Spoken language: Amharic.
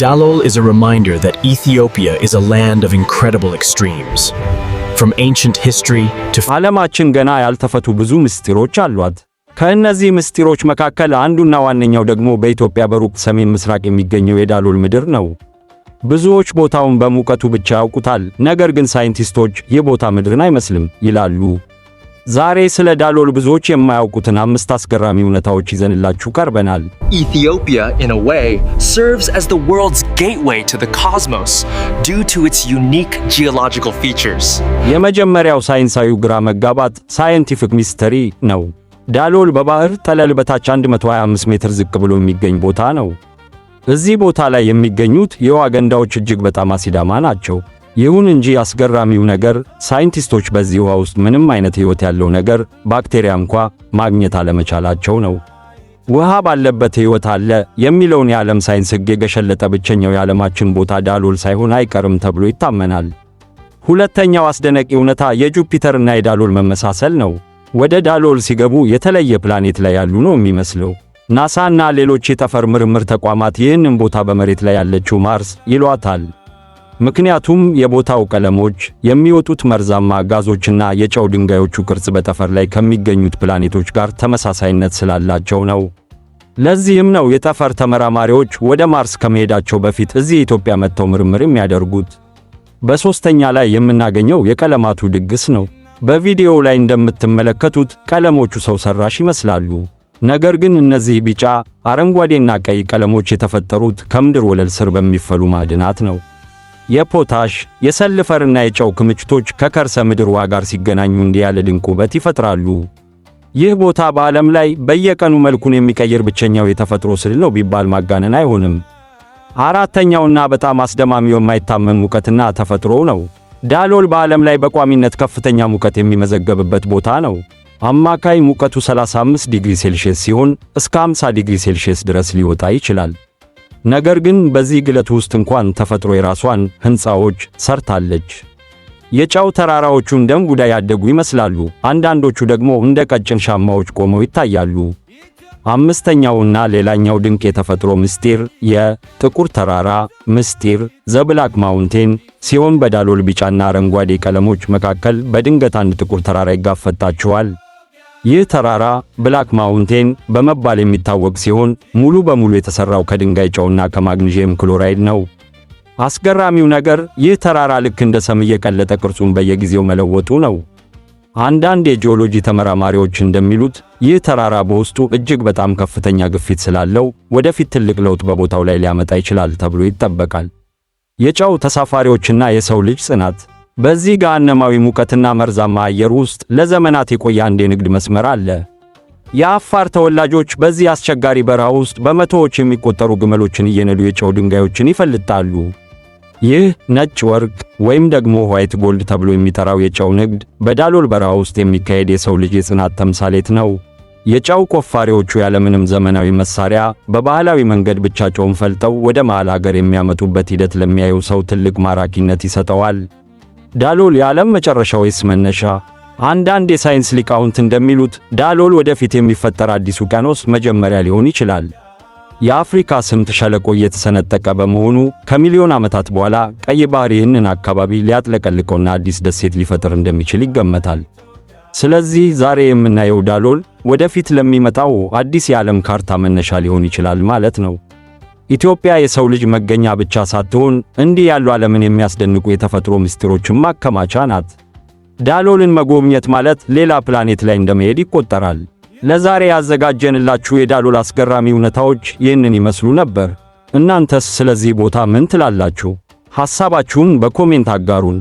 Dalol is a reminder that Ethiopia is a land of incredible extremes. From ancient history to ዓለማችን ገና ያልተፈቱ ብዙ ምስጢሮች አሏት። ከእነዚህ ምስጢሮች መካከል አንዱና ዋነኛው ደግሞ በኢትዮጵያ በሩቅ ሰሜን ምስራቅ የሚገኘው የዳሎል ምድር ነው። ብዙዎች ቦታውን በሙቀቱ ብቻ ያውቁታል፣ ነገር ግን ሳይንቲስቶች ይህ ቦታ ምድርን አይመስልም ይላሉ። ዛሬ ስለ ዳሎል ብዙዎች የማያውቁትን 5 አስገራሚ እውነታዎች ይዘንላችሁ ቀርበናል። Ethiopia, in a way, serves as the world's gateway to the cosmos due to its unique geological features. የመጀመሪያው ሳይንሳዊ ግራ መጋባት ሳይንቲፊክ ሚስተሪ ነው። ዳሎል በባህር ጠለል በታች 125 ሜትር ዝቅ ብሎ የሚገኝ ቦታ ነው። እዚህ ቦታ ላይ የሚገኙት የውሃ ገንዳዎች እጅግ በጣም አሲዳማ ናቸው። ይሁን እንጂ አስገራሚው ነገር ሳይንቲስቶች በዚህ ውሃ ውስጥ ምንም አይነት ሕይወት ያለው ነገር ባክቴሪያ እንኳ ማግኘት አለመቻላቸው ነው። ውሃ ባለበት ሕይወት አለ የሚለውን የዓለም ሳይንስ ሕግ የገሸለጠ ብቸኛው የዓለማችን ቦታ ዳሎል ሳይሆን አይቀርም ተብሎ ይታመናል። ሁለተኛው አስደናቂ እውነታ የጁፒተርና የዳሎል መመሳሰል ነው። ወደ ዳሎል ሲገቡ የተለየ ፕላኔት ላይ ያሉ ነው የሚመስለው። ናሳና ሌሎች የጠፈር ምርምር ተቋማት ይህንን ቦታ በመሬት ላይ ያለችው ማርስ ይሏታል። ምክንያቱም የቦታው ቀለሞች፣ የሚወጡት መርዛማ ጋዞችና የጨው ድንጋዮቹ ቅርጽ በጠፈር ላይ ከሚገኙት ፕላኔቶች ጋር ተመሳሳይነት ስላላቸው ነው። ለዚህም ነው የጠፈር ተመራማሪዎች ወደ ማርስ ከመሄዳቸው በፊት እዚህ ኢትዮጵያ መጥተው ምርምር የሚያደርጉት። በሶስተኛ ላይ የምናገኘው የቀለማቱ ድግስ ነው። በቪዲዮው ላይ እንደምትመለከቱት ቀለሞቹ ሰው ሰራሽ ይመስላሉ። ነገር ግን እነዚህ ቢጫ፣ አረንጓዴና ቀይ ቀለሞች የተፈጠሩት ከምድር ወለል ስር በሚፈሉ ማዕድናት ነው። የፖታሽ፣ የሰልፈርና የጨው ክምችቶች ከከርሰ ምድር ውሃ ጋር ሲገናኙ እንዲህ ያለ ድንቅ ውበት ይፈጥራሉ። ይህ ቦታ በዓለም ላይ በየቀኑ መልኩን የሚቀይር ብቸኛው የተፈጥሮ ስዕል ነው ቢባል ማጋነን አይሆንም። አራተኛውና በጣም አስደማሚው የማይታመን ሙቀትና ተፈጥሮ ነው። ዳሎል በዓለም ላይ በቋሚነት ከፍተኛ ሙቀት የሚመዘገብበት ቦታ ነው። አማካይ ሙቀቱ 35 ዲግሪ ሴልሺየስ ሲሆን እስከ 50 ዲግሪ ሴልሺየስ ድረስ ሊወጣ ይችላል። ነገር ግን በዚህ ግለት ውስጥ እንኳን ተፈጥሮ የራሷን ሕንፃዎች ሰርታለች። የጨው ተራራዎቹ እንደ እንጉዳይ ያደጉ ይመስላሉ፣ አንዳንዶቹ ደግሞ እንደ ቀጭን ሻማዎች ቆመው ይታያሉ። አምስተኛውና ሌላኛው ድንቅ የተፈጥሮ ምስጢር የጥቁር ተራራ ምስጢር ዘብላክ ማውንቴን ሲሆን በዳሎል ቢጫና አረንጓዴ ቀለሞች መካከል በድንገት አንድ ጥቁር ተራራ ይጋፈጣቸዋል። ይህ ተራራ ብላክ ማውንቴን በመባል የሚታወቅ ሲሆን ሙሉ በሙሉ የተሰራው ከድንጋይ ጨውና ከማግኒዥየም ክሎራይድ ነው። አስገራሚው ነገር ይህ ተራራ ልክ እንደ ሰም እየቀለጠ ቅርጹን በየጊዜው መለወጡ ነው። አንዳንድ የጂኦሎጂ ተመራማሪዎች እንደሚሉት ይህ ተራራ በውስጡ እጅግ በጣም ከፍተኛ ግፊት ስላለው ወደፊት ትልቅ ለውጥ በቦታው ላይ ሊያመጣ ይችላል ተብሎ ይጠበቃል። የጨው ተሳፋሪዎችና የሰው ልጅ ጽናት በዚህ ገሃነማዊ ሙቀትና መርዛማ አየር ውስጥ ለዘመናት የቆየ አንድ የንግድ መስመር አለ። የአፋር ተወላጆች በዚህ አስቸጋሪ በረሃ ውስጥ በመቶዎች የሚቆጠሩ ግመሎችን እየነዱ የጨው ድንጋዮችን ይፈልጣሉ። ይህ ነጭ ወርቅ ወይም ደግሞ ዋይት ጎልድ ተብሎ የሚጠራው የጨው ንግድ በዳሎል በረሃ ውስጥ የሚካሄድ የሰው ልጅ የጽናት ተምሳሌት ነው። የጨው ቆፋሪዎቹ ያለምንም ዘመናዊ መሳሪያ በባህላዊ መንገድ ብቻ ጨውን ፈልጠው ወደ መሃል ሀገር የሚያመጡበት ሂደት ለሚያየው ሰው ትልቅ ማራኪነት ይሰጠዋል። ዳሎል የዓለም መጨረሻ ወይስ መነሻ? አንዳንድ የሳይንስ ሊቃውንት እንደሚሉት ዳሎል ወደፊት የሚፈጠር አዲስ ውቅያኖስ መጀመሪያ ሊሆን ይችላል። የአፍሪካ ስምጥ ሸለቆ እየተሰነጠቀ በመሆኑ ከሚሊዮን ዓመታት በኋላ ቀይ ባህር ይህንን አካባቢ ሊያጥለቀልቀውና አዲስ ደሴት ሊፈጥር እንደሚችል ይገመታል። ስለዚህ ዛሬ የምናየው ዳሎል ወደፊት ለሚመጣው አዲስ የዓለም ካርታ መነሻ ሊሆን ይችላል ማለት ነው። ኢትዮጵያ የሰው ልጅ መገኛ ብቻ ሳትሆን እንዲህ ያሉ ዓለምን የሚያስደንቁ የተፈጥሮ ምስጢሮችን ማከማቻ ናት። ዳሎልን መጎብኘት ማለት ሌላ ፕላኔት ላይ እንደመሄድ ይቆጠራል። ለዛሬ ያዘጋጀንላችሁ የዳሎል አስገራሚ እውነታዎች ይህንን ይመስሉ ነበር። እናንተስ ስለዚህ ቦታ ምን ትላላችሁ? ሐሳባችሁን በኮሜንት አጋሩን።